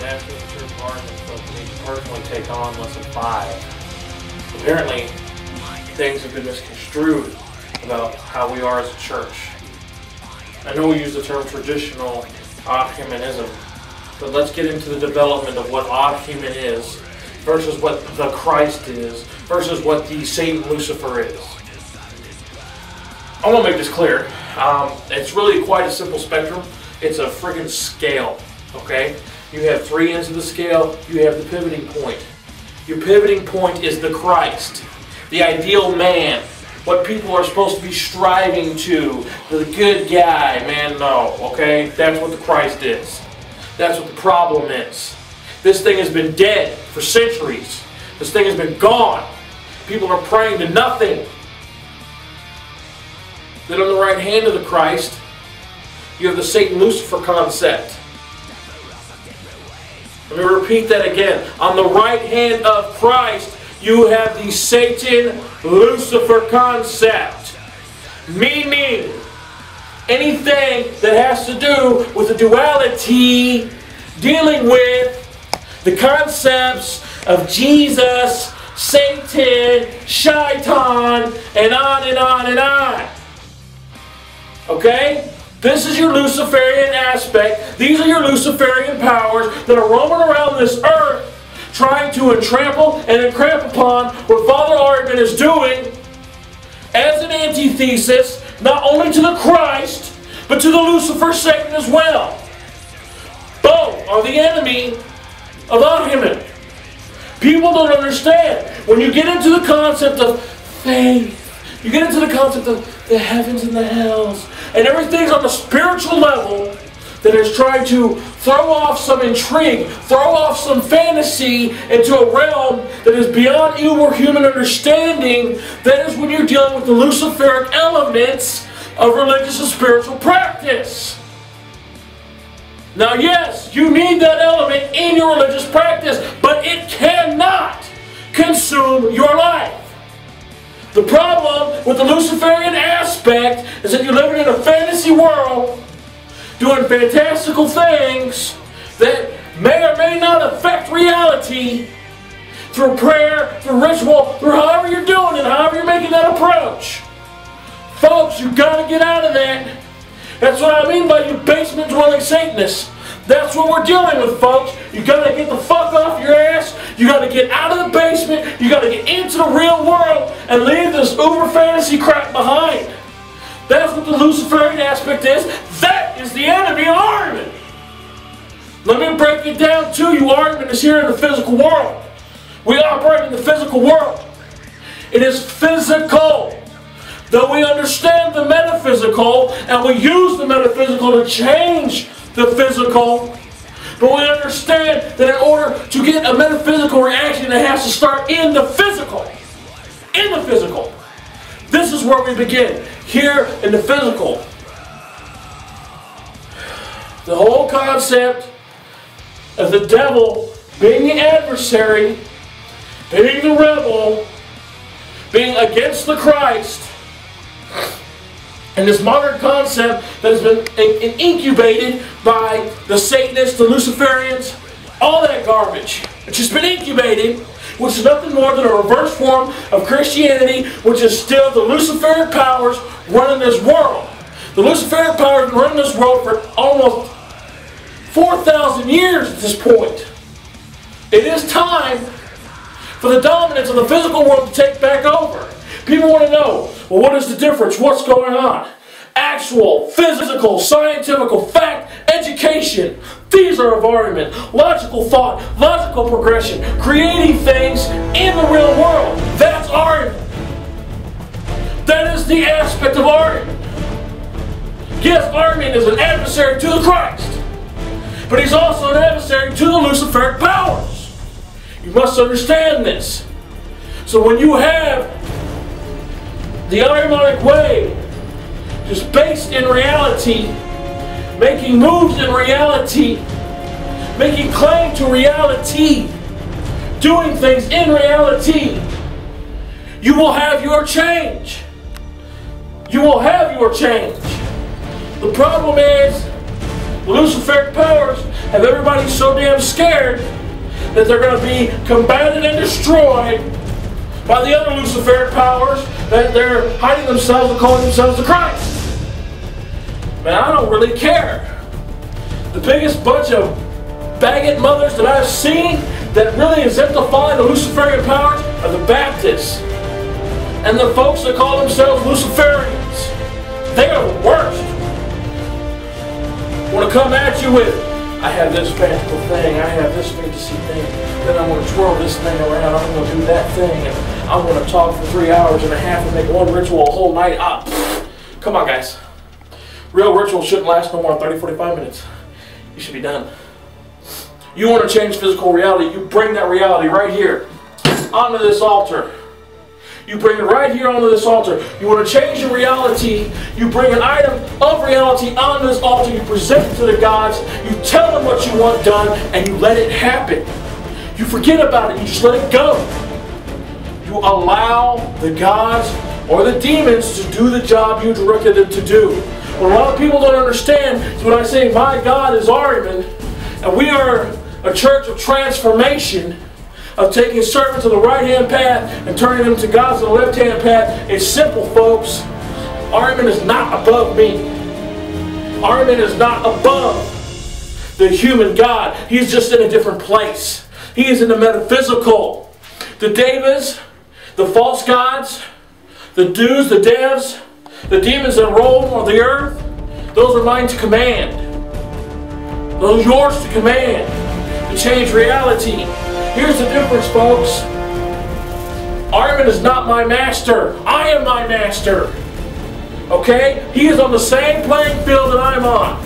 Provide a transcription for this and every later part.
asking the church argument for me to personally take on lesson 5. Apparently, things have been misconstrued about how we are as a church. I know we use the term traditional Ahrimanism, but let's get into the development of what Ahriman is versus what the Christ is versus what the Satan Lucifer is. I want to make this clear. It's really quite a simple spectrum. It's a friggin' scale, okay? You have 3 ends of the scale, you have the pivoting point. Your pivoting point is the Christ, the ideal man, what people are supposed to be striving to, the good guy, man, no, okay? That's what the Christ is. That's what the problem is. This thing has been dead for centuries. This thing has been gone. People are praying to nothing. Then on the right hand of the Christ, you have the Satan Lucifer concept. Let me repeat that again. On the right hand of Christ, you have the Satan Lucifer concept. Meaning, anything that has to do with the duality, dealing with the concepts of Jesus, Satan, Shaitan, and on and on and on. Okay? This is your Luciferian aspect. These are your Luciferian powers that are roaming around this earth trying to entrample and encramp upon what Father Ahriman is doing as an antithesis, not only to the Christ, but to the Lucifer Satan as well. Both are the enemy of Ahriman. People don't understand. When you get into the concept of faith, you get into the concept of the heavens and the hells, and everything's on the spiritual level that is trying to throw off some intrigue, throw off some fantasy into a realm that is beyond human understanding. That is when you're dealing with the Luciferic elements of religious and spiritual practice. Now yes, you need that element in your religious practice, but it cannot consume your life. The problem with the Luciferian aspect is that you're living in a fantasy world, doing fantastical things that may or may not affect reality through prayer, through ritual, through however you're doing it, however you're making that approach. Folks, you've got to get out of that. That's what I mean by you basement-dwelling Satanists. That's what we're dealing with, folks. You got to get the fuck off your ass. You got to get out of the basement. You got to get into the real world and leave this uber fantasy crap behind. That's what the Luciferian aspect is. That is the enemy of Ahriman. Let me break it down to you. Ahriman is here in the physical world. We operate in the physical world. It is physical. Though we understand the metaphysical and we use the metaphysical to change the physical, but we understand that in order to get a metaphysical reaction, it has to start in the physical. In the physical. This is where we begin. Here in the physical. The whole concept of the devil being the adversary, being the rebel, being against the Christ, and this modern concept that has been incubated by the Satanists, the Luciferians, all that garbage. It's just been incubated, which is nothing more than a reverse form of Christianity, which is still the Luciferic powers running this world. The Luciferic powers have been running this world for almost 4,000 years at this point. It is time for the dominance of the physical world to take back over. People want to know, well, what is the difference? What's going on? Actual, physical, scientific fact, education. These are of Ahriman. Logical thought, logical progression, creating things in the real world. That's Ahriman. That is the aspect of Ahriman. Yes, Ahriman is an adversary to the Christ, but he's also an adversary to the Luciferic powers. You must understand this. So when you have the Ahrimanic way, just based in reality, making moves in reality, making claim to reality, doing things in reality, you will have your change. You will have your change. The problem is Luciferic powers have everybody so damn scared that they're going to be combated and destroyed by the other Luciferic powers that they're hiding themselves and calling themselves the Christ. Man, I don't really care. The biggest bunch of baguette mothers that I've seen that really exemplify the Luciferian powers are the Baptists and the folks that call themselves Luciferians. They are the worst. Want to come at you with, I have this magical thing, I have this fantasy thing, then I'm going to twirl this thing around, I'm going to do that thing, and I'm going to talk for 3 hours and a half and make one ritual a whole night. Come on, guys. Real rituals shouldn't last no more than 30-45 minutes. You should be done. You want to change physical reality, you bring that reality right here onto this altar. You bring it right here onto this altar. You want to change your reality, you bring an item of reality onto this altar, you present it to the gods, you tell them what you want done, and you let it happen. You forget about it, you just let it go. You allow the gods or the demons to do the job you directed them to do. What a lot of people don't understand is when I say my God is Ahriman, and we are a church of transformation, of taking servants to the right-hand path and turning them to God to the left-hand path. It's simple, folks. Ahriman is not above me. Ahriman is not above the human God. He's just in a different place. He is in the metaphysical. The devas, the false gods, the do's, the devs, the demons that roam on the earth, those are mine to command. Those are yours to command, to change reality. Here's the difference, folks. Ahriman is not my master. I am my master. Okay? He is on the same playing field that I'm on.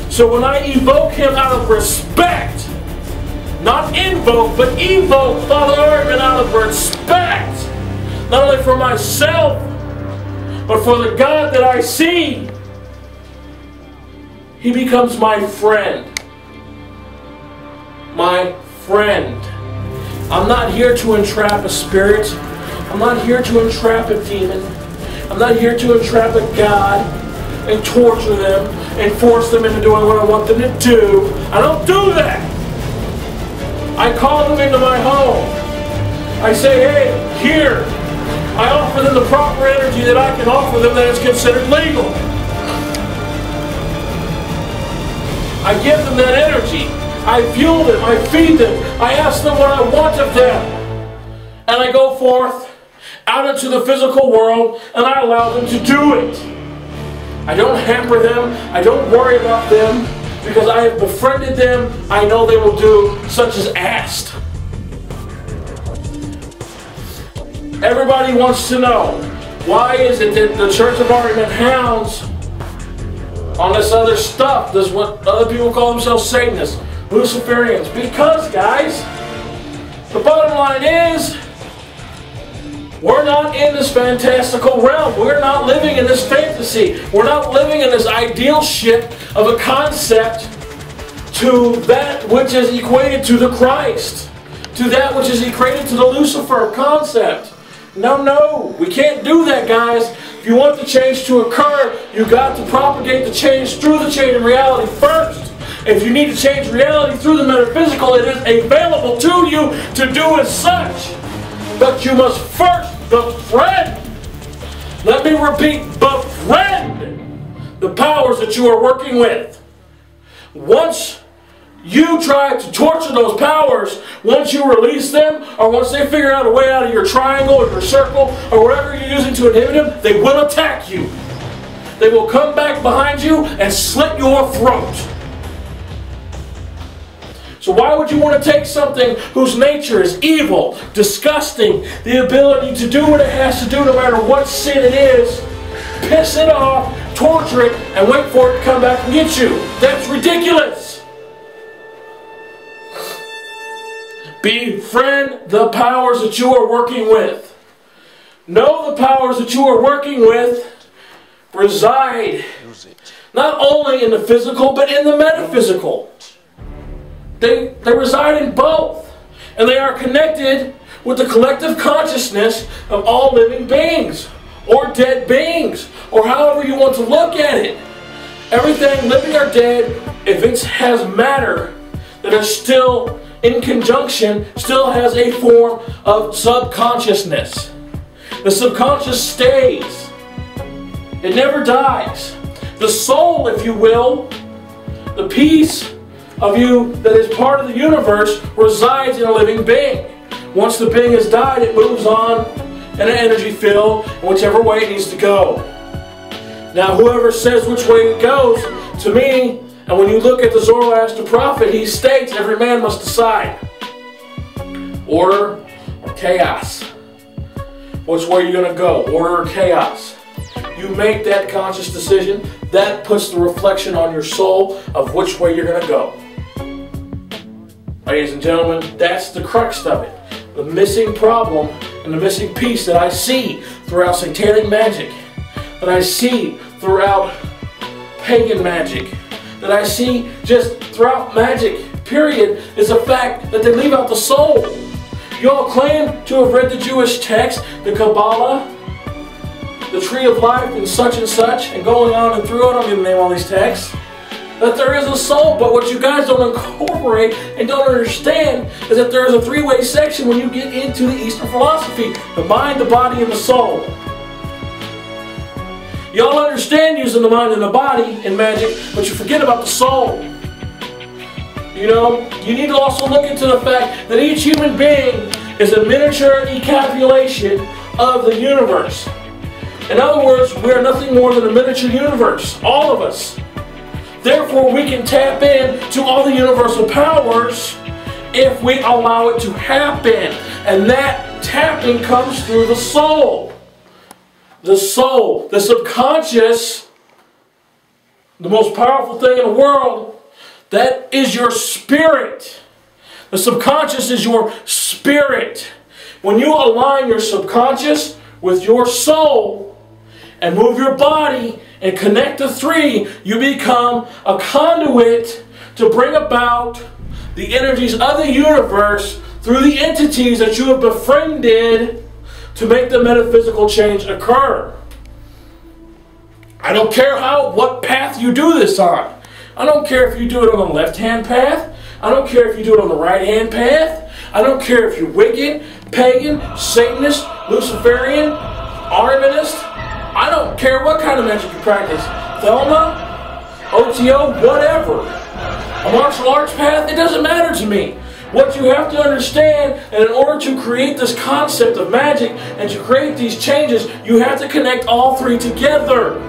So when I evoke him out of respect, not invoke, but evoke Father Ahriman out of respect, not only for myself, but for the God that I see, he becomes my friend. My friend. I'm not here to entrap a spirit. I'm not here to entrap a demon. I'm not here to entrap a God and torture them and force them into doing what I want them to do. I don't do that. I call them into my home. I say, hey, here. I offer them the proper energy that I can offer them that is considered legal. I give them that energy. I fuel them, I feed them, I ask them what I want of them. And I go forth out into the physical world and I allow them to do it. I don't hamper them, I don't worry about them, because I have befriended them. I know they will do such as asked. Everybody wants to know, why is it that the Church of Ahriman hounds on this other stuff, this what other people call themselves Satanists, Luciferians? Because, guys, the bottom line is, we're not in this fantastical realm. We're not living in this fantasy. We're not living in this ideal shit of a concept to that which is equated to the Christ, to that which is equated to the Lucifer concept. No, we can't do that, guys. If you want the change to occur, you got to propagate the change through the chain of reality first. If you need to change reality through the metaphysical, it is available to you to do as such. But you must first befriend. Let me repeat, befriend the powers that you are working with. Once you try to torture those powers, once you release them, or once they figure out a way out of your triangle or your circle, or whatever you're using to inhibit them, they will attack you. They will come back behind you and slit your throat. So why would you want to take something whose nature is evil, disgusting, the ability to do what it has to do no matter what sin it is, piss it off, torture it, and wait for it to come back and get you? That's ridiculous. Befriend the powers that you are working with. Know the powers that you are working with reside not only in the physical but in the metaphysical. They reside in both. And they are connected with the collective consciousness of all living beings, or dead beings, or however you want to look at it. Everything, living or dead, if it has matter that is still in conjunction, still has a form of subconsciousness. The subconscious stays. It never dies. The soul, if you will, the piece of you that is part of the universe, resides in a living being. Once the being has died, it moves on in an energy field in whichever way it needs to go. Now, whoever says which way it goes, to me, and when you look at the Zoroaster prophet, he states every man must decide. Order or chaos. Which way you're going to go, order or chaos. You make that conscious decision, that puts the reflection on your soul of which way you're going to go. Ladies and gentlemen, that's the crux of it. The missing problem and the missing piece that I see throughout satanic magic, that I see throughout pagan magic, that I see just throughout magic, period, is the fact that they leave out the soul. You all claim to have read the Jewish text, the Kabbalah, the Tree of Life, and such, and going on and through it, I don't even name all these texts, that there is a soul, but what you guys don't incorporate and don't understand is that there is a three-way section when you get into the Eastern philosophy: the mind, the body, and the soul. Y'all understand using the mind and the body in magic, but you forget about the soul. You know, you need to also look into the fact that each human being is a miniature encapsulation of the universe. In other words, we are nothing more than a miniature universe, all of us. Therefore, we can tap in to all the universal powers if we allow it to happen. And that tapping comes through the soul. The soul, the subconscious, the most powerful thing in the world, that is your spirit. The subconscious is your spirit. When you align your subconscious with your soul and move your body and connect the three, you become a conduit to bring about the energies of the universe through the entities that you have befriended to make the metaphysical change occur. I don't care what path you do this on. I don't care if you do it on the left-hand path. I don't care if you do it on the right-hand path. I don't care if you're Wiccan, Pagan, Satanist, Luciferian, Ahrimanist. I don't care what kind of magic you practice. Thelma, OTO, whatever. A martial arts path, it doesn't matter to me. What you have to understand, and in order to create this concept of magic and to create these changes, you have to connect all three together.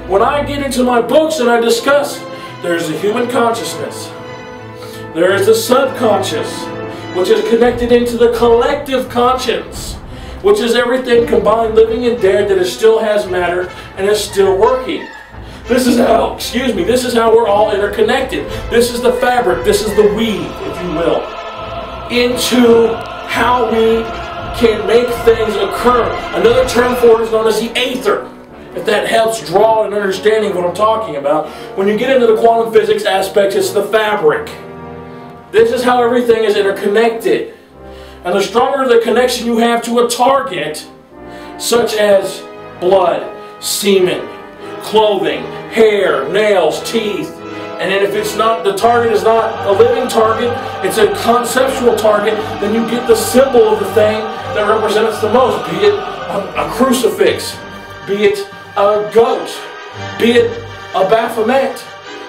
When I get into my books and I discuss, there's the human consciousness. There is the subconscious, which is connected into the collective conscience, which is everything combined, living and dead, that still has matter and is still working. This is how, this is how we're all interconnected. This is the fabric, this is the weave, if you will, into how we can make things occur. Another term for it is known as the aether, if that helps draw an understanding of what I'm talking about. When you get into the quantum physics aspects, it's the fabric. This is how everything is interconnected. And the stronger the connection you have to a target, such as blood, semen, clothing, hair, nails, teeth, and then if it's not, the target is not a living target, it's a conceptual target, then you get the symbol of the thing that represents the most, be it a crucifix, be it a goat, be it a Baphomet,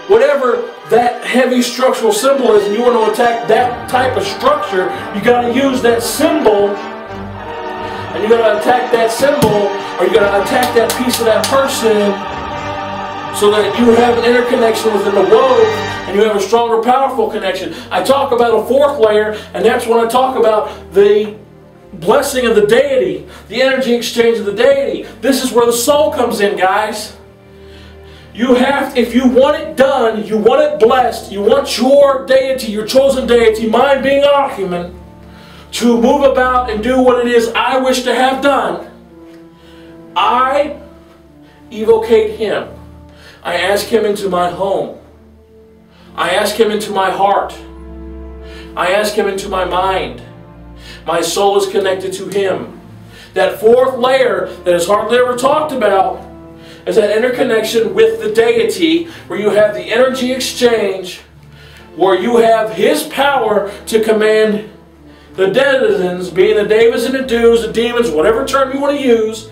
whatever that heavy structural symbol is, and you want to attack that type of structure, you got to use that symbol, and you got to attack that symbol, or you got to attack that piece of that person, so that you have an interconnection within the wove, and you have a stronger, powerful connection. I talk about a fourth layer, and that's when I talk about the blessing of the deity, the energy exchange of the deity. This is where the soul comes in, guys. You have, if you want it done, you want it blessed, you want your deity, your chosen deity, mine being Ahriman, to move about and do what it is I wish to have done, I evocate him. I ask him into my home. I ask him into my heart. I ask him into my mind. My soul is connected to him. That fourth layer that is hardly ever talked about is that interconnection with the deity, where you have the energy exchange, where you have his power to command the denizens, being the Davids and the Dews, the demons, whatever term you want to use,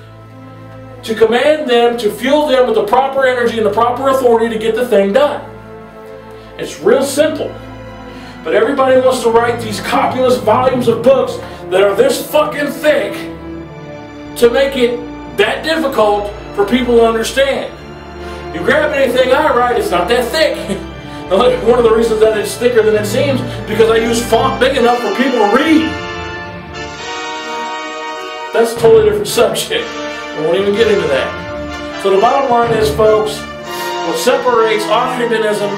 to command them, to fuel them with the proper energy and the proper authority to get the thing done. It's real simple. But everybody wants to write these copulous volumes of books that are this fucking thick to make it that difficult for people to understand. You grab anything I write, it's not that thick. One of the reasons that it's thicker than it seems, because I use font big enough for people to read. That's a totally different subject. I won't even get into that. So the bottom line is, folks, what separates Ahrimanism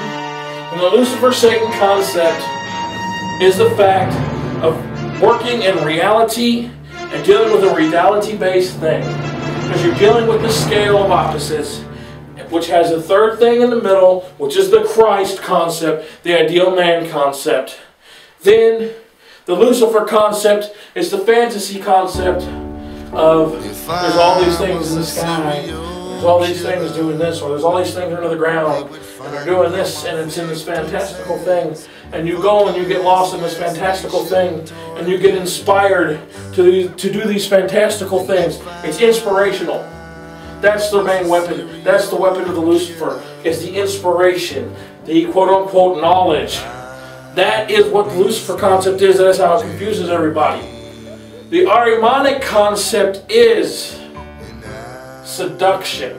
from the Lucifer-Satan concept is the fact of working in reality and dealing with a reality-based thing. Because you're dealing with the scale of opposites, which has a third thing in the middle, which is the Christ concept, the ideal man concept. Then the Lucifer concept is the fantasy concept of there's all these things in the sky, there's all these things doing this, or there's all these things under the ground, and they're doing this, and it's in this fantastical thing. And you go and you get lost in this fantastical thing, and you get inspired to do these fantastical things. It's inspirational. That's their main weapon. That's the weapon of the Lucifer. It's the inspiration, the quote-unquote knowledge. That is what the Lucifer concept is. That's how it confuses everybody. The Ahrimanic concept is seduction.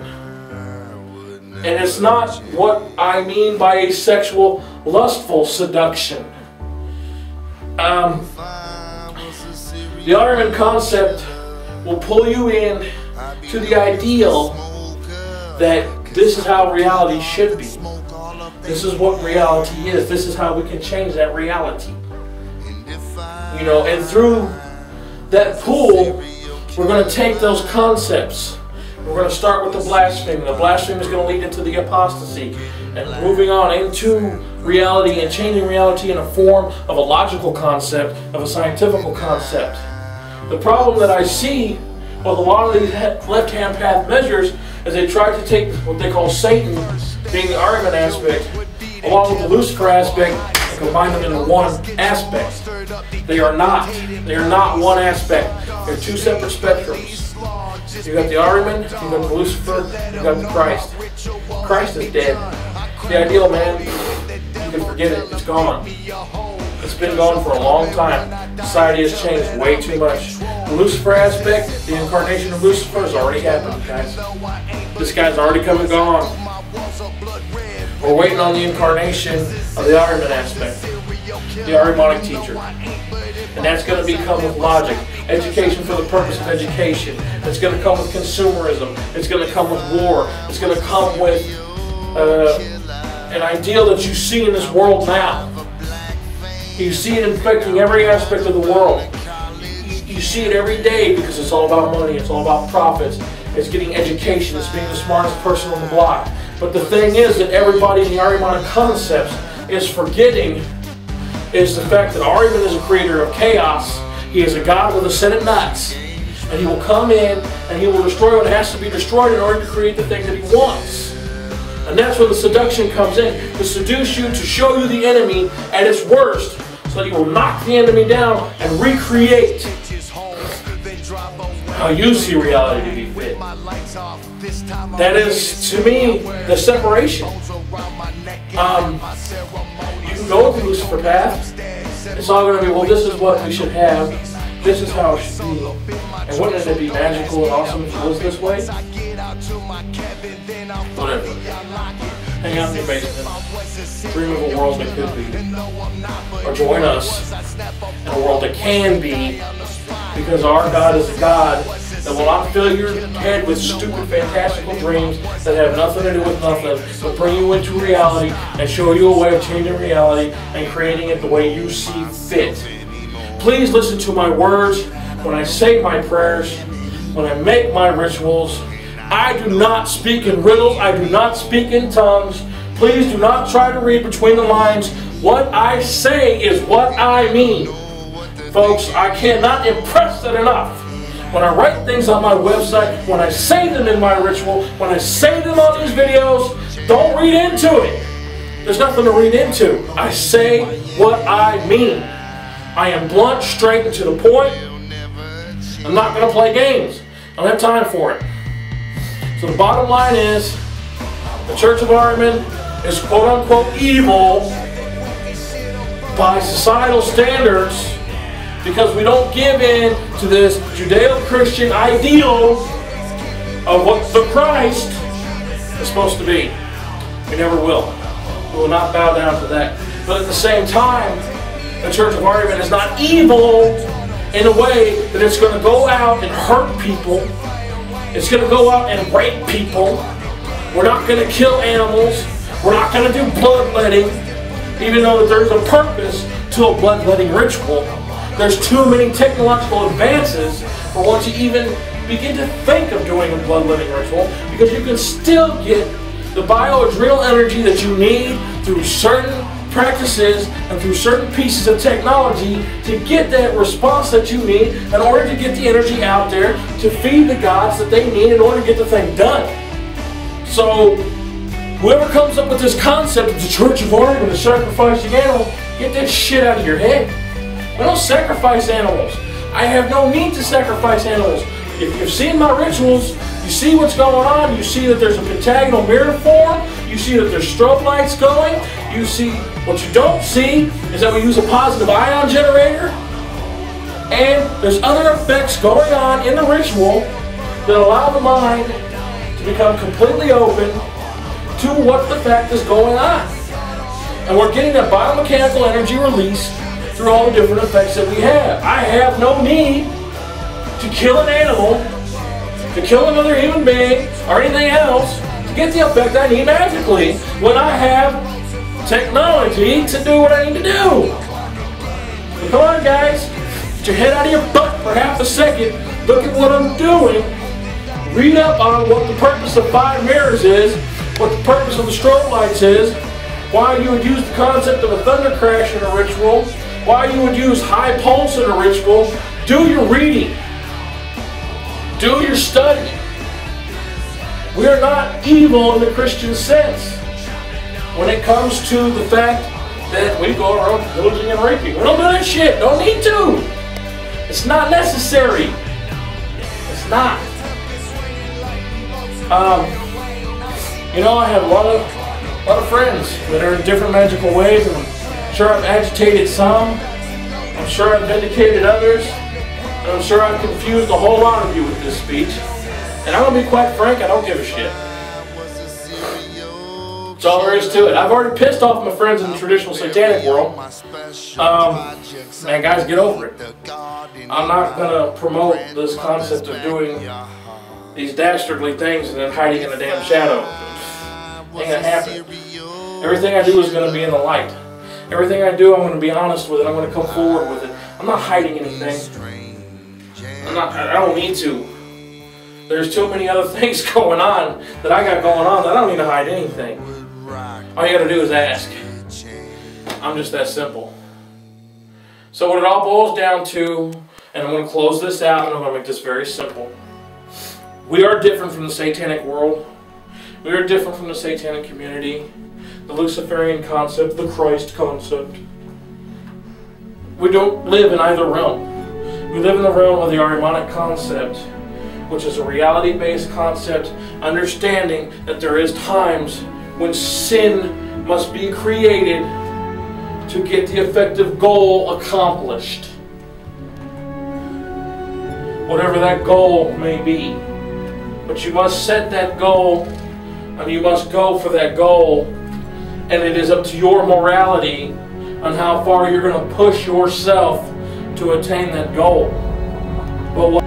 And it's not what I mean by a sexual, lustful seduction. The Ahriman concept will pull you in to the ideal that this is how reality should be. This is what reality is. This is how we can change that reality. You know, and through that pool, we're going to take those concepts. We're going to start with the blasphemy. The blasphemy is going to lead into the apostasy. And moving on into reality and changing reality in a form of a logical concept, of a scientific concept. The problem that I see with a lot of these left-hand path measures is they try to take what they call Satan, being the Ahriman aspect, along with the Lucifer aspect, and combine them into one aspect. They are not. They are not one aspect. They're two separate spectrums. You got the Ahriman, you got the Lucifer, you got the Christ. Christ is dead. The ideal man, you can forget it. It's gone. It's been gone for a long time. Society has changed way too much. The Lucifer aspect, the incarnation of Lucifer has already happened, guys. This guy's already come and gone. We're waiting on the incarnation of the Ahriman aspect, the Ahrimanic teacher. And that's going to come with logic. Education for the purpose of education. It's going to come with consumerism. It's going to come with war. It's going to come with an ideal that you see in this world now. You see it infecting every aspect of the world. You see it every day because it's all about money. It's all about profits. It's getting education. It's being the smartest person on the block. But the thing is that everybody in the Ahrimanic concepts is forgetting is the fact that Ahriman is a creator of chaos. He is a god with a set of nuts. And he will come in and he will destroy what has to be destroyed in order to create the thing that he wants. And that's where the seduction comes in. To seduce you, to show you the enemy at its worst, so that you will knock the enemy down and recreate how you see reality to be fit. That is, to me, the separation. You can go with the Lucifer path. It's all going to be, well, this is what we should have. This is how it should be. And wouldn't it be magical and awesome if it was this way? Whatever. Hang out in your basement. Dream of a world that could be. Or join us in a world that can be. Because our God is a God that will not fill your head with stupid, fantastical dreams that have nothing to do with nothing, but bring you into reality and show you a way of changing reality and creating it the way you see fit. Please listen to my words when I say my prayers, when I make my rituals. I do not speak in riddles. I do not speak in tongues. Please do not try to read between the lines. What I say is what I mean. Folks, I cannot impress that enough. when I write things on my website, when I say them in my ritual, when I say them on these videos, don't read into it. There's nothing to read into. I say what I mean. I am blunt, straight, and to the point. I'm not going to play games. I don't have time for it. So the bottom line is, the Church of Ahriman is quote-unquote evil by societal standards because we don't give in to this Judeo-Christian ideal of what the Christ is supposed to be. We never will. We will not bow down to that. But at the same time, the Church of Ahriman is not evil in a way that it's going to go out and hurt people. It's going to go out and rape people. We're not going to kill animals. We're not going to do bloodletting, even though that there's a purpose to a bloodletting ritual. There's too many technological advances for one to even begin to think of doing a bloodletting ritual, because you can still get the bioadrenal energy that you need through certain practices and through certain pieces of technology to get that response that you need in order to get the energy out there to feed the gods that they need in order to get the thing done. So whoever comes up with this concept of the Church of Ahriman to sacrificing animals, get that shit out of your head. We don't sacrifice animals. I have no need to sacrifice animals. If you've seen my rituals, you see what's going on. You see that there's a pentagonal mirror form. You see that there's strobe lights going. You see, what you don't see is that we use a positive ion generator. And there's other effects going on in the ritual that allow the mind to become completely open to what the fact is going on. And we're getting that biomechanical energy release through all the different effects that we have. I have no need to kill an animal, to kill another human being, or anything else to get the effect I need magically when I have technology to do what I need to do. So come on, guys, get your head out of your butt for half a second, look at what I'm doing, read up on what the purpose of 5 mirrors is, what the purpose of the strobe lights is, why you would use the concept of a thunder crash in a ritual, why you would use high pulse in a ritual. Do your reading. Do your study. We are not evil in the Christian sense when it comes to the fact that we go around pillaging and raping. We don't do that shit. Don't need to. It's not necessary. It's not. You know, I have a lot of friends that are in different magical ways, and I'm sure I've agitated some. I'm sure I've vindicated others. And I'm sure I've confused a whole lot of you with this speech. And I'm going to be quite frank, I don't give a shit. That's all there is to it. I've already pissed off my friends in the traditional satanic world. Man, guys, get over it. I'm not going to promote this concept of doing these dastardly things and then hiding in a damn shadow. Ain't going to happen. Everything I do is going to be in the light. Everything I do, I'm going to be honest with it. I'm going to come forward with it. I'm not hiding anything. I don't need to. There's too many other things going on that I got going on that I don't need to hide anything. All you got to do is ask. I'm just that simple. So what it all boils down to, and I'm going to close this out and I'm going to make this very simple. We are different from the satanic world. We are different from the satanic community, the Luciferian concept, the Christ concept. We don't live in either realm. We live in the realm of the Ahrimanic concept, which is a reality-based concept, understanding that there is times when sin must be created to get the effective goal accomplished. Whatever that goal may be. But you must set that goal, and you must go for that goal, and it is up to your morality on how far you're going to push yourself to attain that goal. But